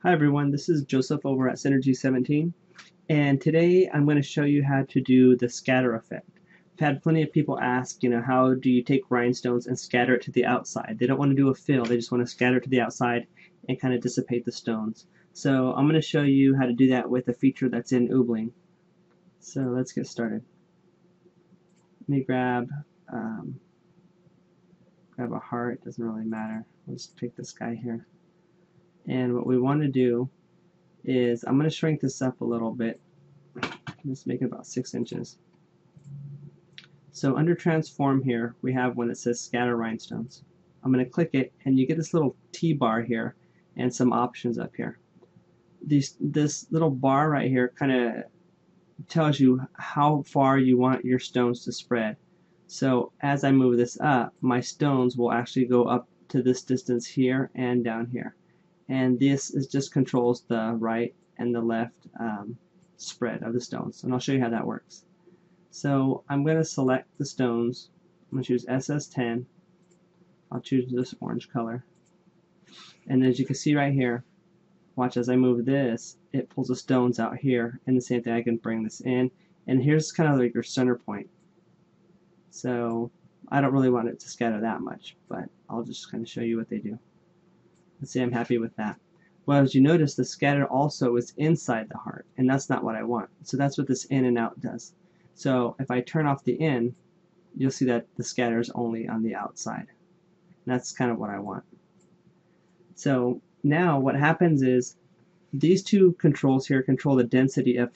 Hi everyone, this is Joseph over at Synergy 17, and today I'm going to show you how to do the scatter effect. I've had plenty of people ask, how do you take rhinestones and scatter it to the outside? They don't want to do a fill, they just want to scatter it to the outside and kind of dissipate the stones. So I'm going to show you how to do that with a feature that's in OOBling. So let's get started. Let me grab a heart, doesn't really matter. Let's pick this guy here. And what we want to do is I'm going to shrink this up a little bit. Let's make it about 6 inches. So under transform here, we have one that says scatter rhinestones. I'm going to click it and you get this little T bar here and some options up here. This little bar right here kind of tells you how far you want your stones to spread. So as I move this up, my stones will actually go up to this distance here and down here. And this just controls the right and the left spread of the stones. And I'll show you how that works. So I'm going to select the stones. I'm going to choose SS10. I'll choose this orange color. And as you can see right here, watch as I move this, it pulls the stones out here. And the same thing, I can bring this in. And here's kind of like your center point. So I don't really want it to scatter that much, but I'll just kind of show you what they do. Let's say I'm happy with that. Well, as you notice, the scatter also is inside the heart, and that's not what I want. So that's what this in and out does. So if I turn off the in, you'll see that the scatter is only on the outside. And that's kind of what I want. So now what happens is these two controls here control the density of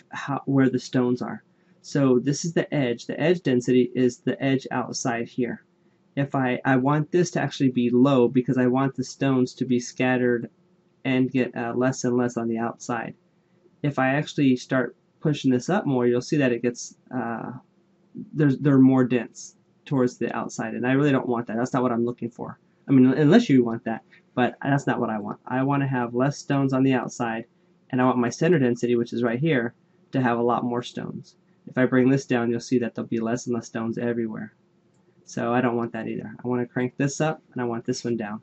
where the stones are. So this is the edge. The edge density is the edge outside here. If I want this to actually be low because I want the stones to be scattered and get less and less on the outside. If I actually start pushing this up more, you'll see that it gets they're more dense towards the outside, and I really don't want that. That's not what I'm looking for. I mean, unless you want that, but that's not what I want. I want to have less stones on the outside, and I want my center density, which is right here, to have a lot more stones. If I bring this down, you'll see that there'll be less and less stones everywhere. So I don't want that either. I want to crank this up, and I want this one down.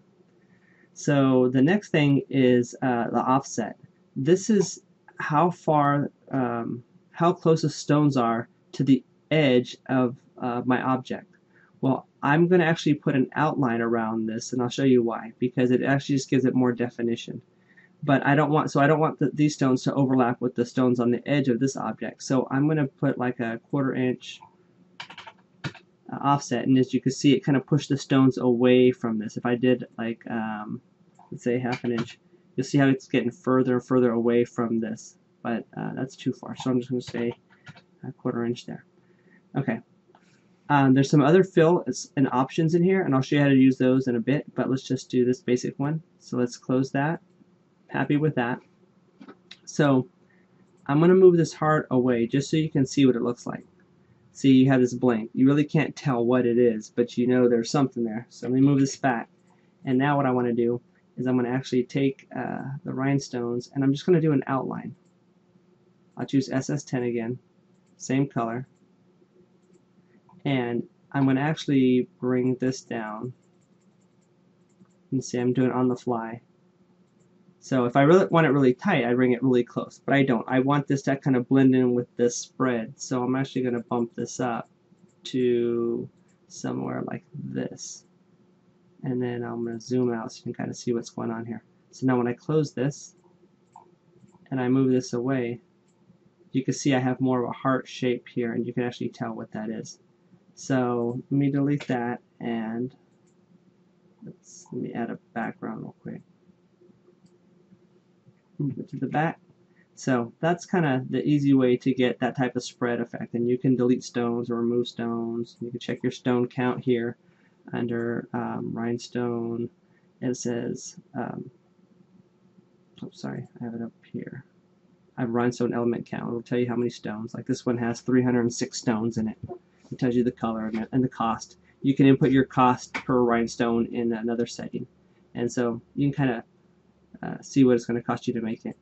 So the next thing is the offset. This is how far, how close the stones are to the edge of my object. Well, I'm going to actually put an outline around this, and I'll show you why. Because it actually just gives it more definition. But I don't want these stones to overlap with the stones on the edge of this object. So I'm going to put like a 1/4 inch offset, and as you can see, it kind of pushed the stones away from this. If I did like let's say 1/2 inch, you'll see how it's getting further and further away from this, but that's too far, so I'm just going to say 1/4 inch there. Okay, there's some other fill and options in here, and I'll show you how to use those in a bit, but let's just do this basic one. So let's close that. Happy with that. So I'm going to move this heart away just so you can see what it looks like. See, you have this blank. You really can't tell what it is, but you know there's something there. So let me move this back. And now what I want to do is I'm going to actually take the rhinestones, and I'm just going to do an outline. I'll choose SS10 again, same color. And I'm going to actually bring this down. And see, I'm doing it on the fly. So if I really want it really tight, I bring it really close, but I don't. I want this to kind of blend in with this spread, so I'm actually going to bump this up to somewhere like this. And then I'm going to zoom out so you can kind of see what's going on here. So now when I close this and I move this away, you can see I have more of a heart shape here, and you can actually tell what that is. So let me delete that, and let me add a background real quick. Move it to the back. So that's kind of the easy way to get that type of spread effect. And you can delete stones or remove stones. You can check your stone count here under Rhinestone. It says, sorry, I have it up here. I have Rhinestone element count. It'll tell you how many stones. Like this one has 306 stones in it. It tells you the color and the cost. You can input your cost per rhinestone in another setting. And so you can kind of see what it's going to cost you to make it.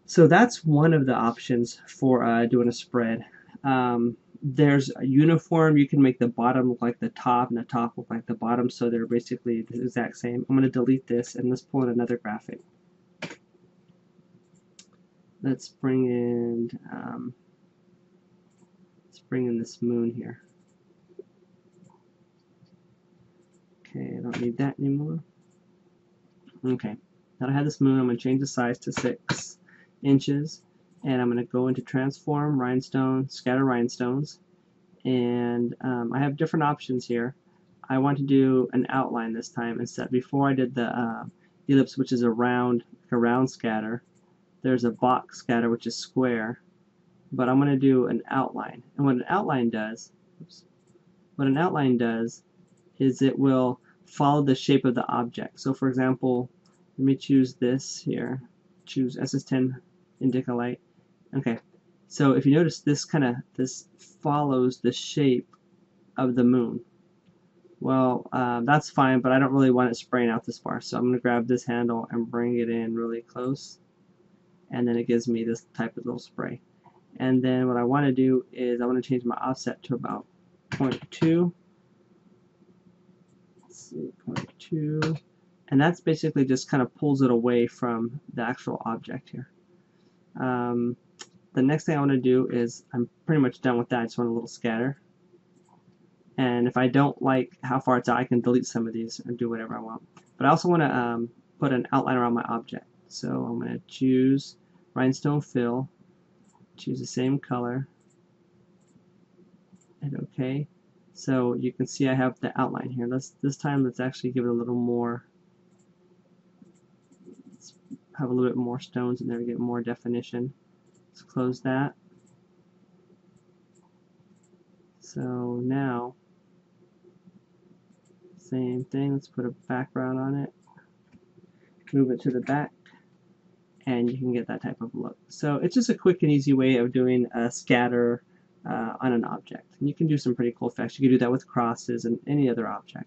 So that's one of the options for doing a spread. There's a uniform. You can make the bottom look like the top and the top look like the bottom, so they're basically the exact same. I'm going to delete this, and let's pull in another graphic. let's bring in this moon here. Okay, I don't need that anymore. Okay, now I have this moon, I'm going to change the size to 6 inches, and I'm going to go into Transform, Rhinestone, Scatter Rhinestones, and I have different options here. I want to do an outline this time instead. Before I did the ellipse, which is a round scatter. There's a box scatter, which is square, but I'm going to do an outline. And what an outline does, is it will follow the shape of the object. So for example, let me choose this here. Choose SS10 Indica Light. Okay, so if you notice, this follows the shape of the moon. Well, that's fine, but I don't really want it spraying out this far. So I'm going to grab this handle and bring it in really close, and then it gives me this type of little spray. And then what I want to do is I want to change my offset to about 0.2. Let's see, 0.2. And that's basically just kind of pulls it away from the actual object here. The next thing I want to do is, I'm pretty much done with that. I just want a little scatter. And if I don't like how far it's out, I can delete some of these and do whatever I want. But I also want to put an outline around my object. So I'm going to choose Rhinestone Fill, choose the same color, and OK. So you can see I have the outline here. This time let's actually give it a little more. Let's have a little bit more stones in there to get more definition. Let's close that. So now, same thing, let's put a background on it, move it to the back, and you can get that type of look. So it's just a quick and easy way of doing a scatter on an object. And you can do some pretty cool effects. You can do that with crosses and any other object.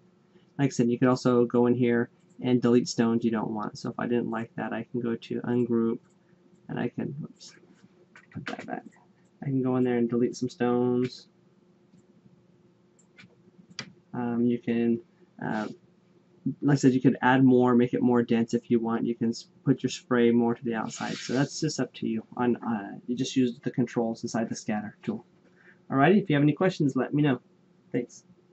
Like I said, you can also go in here and delete stones you don't want. So if I didn't like that, I can go to Ungroup, and I can, oops, put that back. I can go in there and delete some stones. You can, like I said, you could add more, make it more dense if you want. You can put your spray more to the outside. So that's just up to you. You just use the controls inside the scatter tool. Alrighty, if you have any questions, let me know. Thanks.